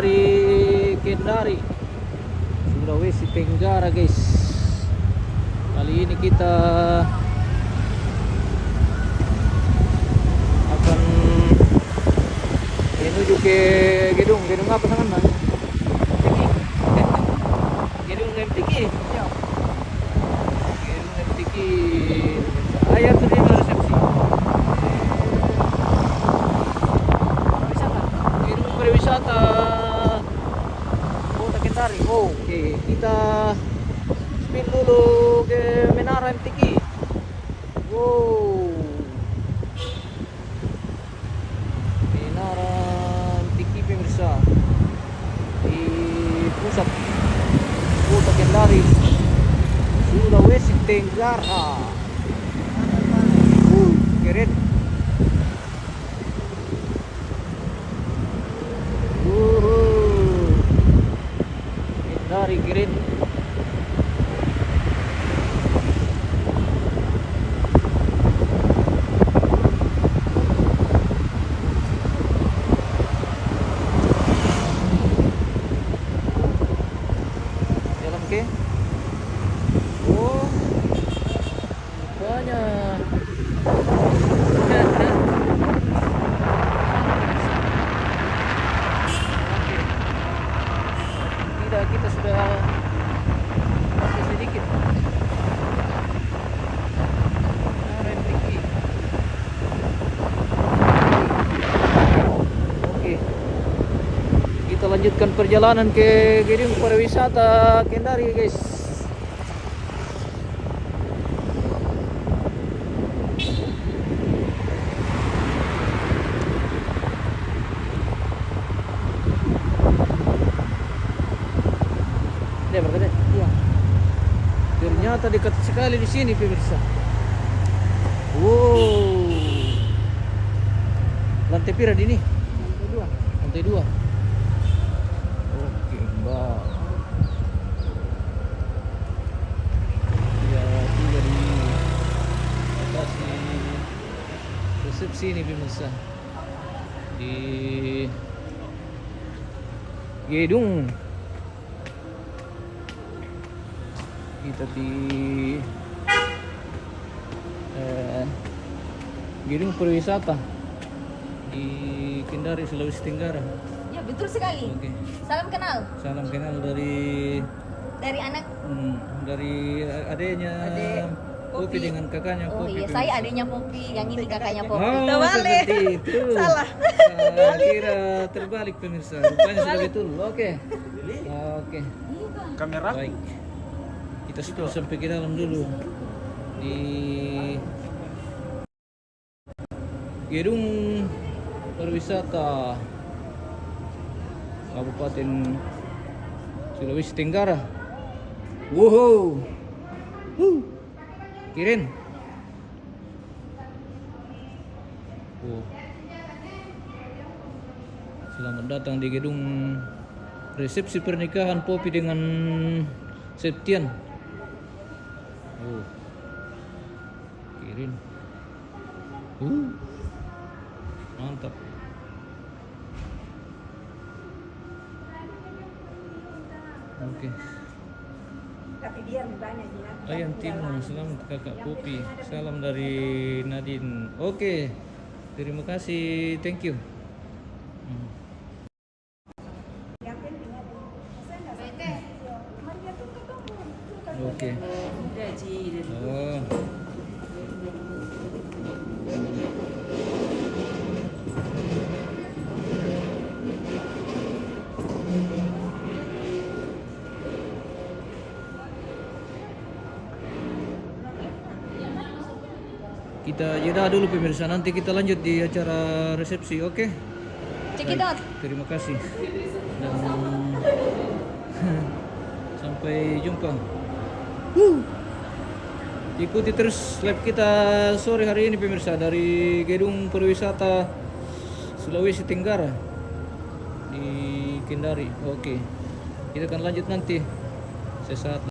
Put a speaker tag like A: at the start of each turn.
A: dari Kendari, Sulawesi Tenggara guys. Kali ini kita akan menuju ke gedung apa namanya? Gedung MTQ. Ya. Gedung MTQ. Ayah terima resepsi. Gedung pariwisata Kota Kendari. Oke, kita spin dulu ke Menara MTQ. Wow. Menara MTQ pemirsa di pusat Kota Kendari, Sulawesi Tenggara. Keren. Kendari keren. Jalan ke? Oh, banyak. Tidak, kita sudah pakai sedikit. Repliki. Oke, kita lanjutkan perjalanan ke gedung pariwisata Kendari guys. Dia berkata, iya. Ternyata dekat sekali di sini pemirsa. Wow. Lantai pira di ini? Lantai 2. Lantai 2. Oke, mbak. Ya, tiga di lokasi resepsi ini pemirsa. Di gedung. Kita di gedung pariwisata di Kendari, Sulawesi Tenggara.
B: Ya betul sekali.
A: Oke.
B: Salam kenal
A: Salam kenal dari
B: anak.
A: dari adanya
B: Adek
A: Popi
B: Popi
A: dengan kakaknya
B: Oh
A: Popi.
B: iya, saya adiknya Popi, yang ini kakaknya Popi.
A: Oh,
B: Terbalik.
A: seperti itu.
B: Salah.
A: Saya kira terbalik pemirsa. Rupanya sudah betul. Oke. Oke.
C: Kamera?
A: Baik. Kita sampai ke dalam dulu di gedung pariwisata Kabupaten Sulawesi Tenggara. Wow. Keren. Selamat datang di gedung resepsi pernikahan Popi dengan Septian. Keren. Mantap. Oke.
B: Tapi dia banyak
A: Ayam Timun, selamat kakak Popi. Salam dari Nadine. Oke. Terima kasih. Thank you. Oke. Oh. Kita jeda dulu pemirsa, nanti kita lanjut di acara resepsi, oke?
B: Cekidot.
A: Terima kasih. Dan sampai jumpa. Ikuti terus live kita sore hari ini pemirsa dari gedung pariwisata Sulawesi Tenggara di Kendari. Oke. Kita akan lanjut nanti sesaat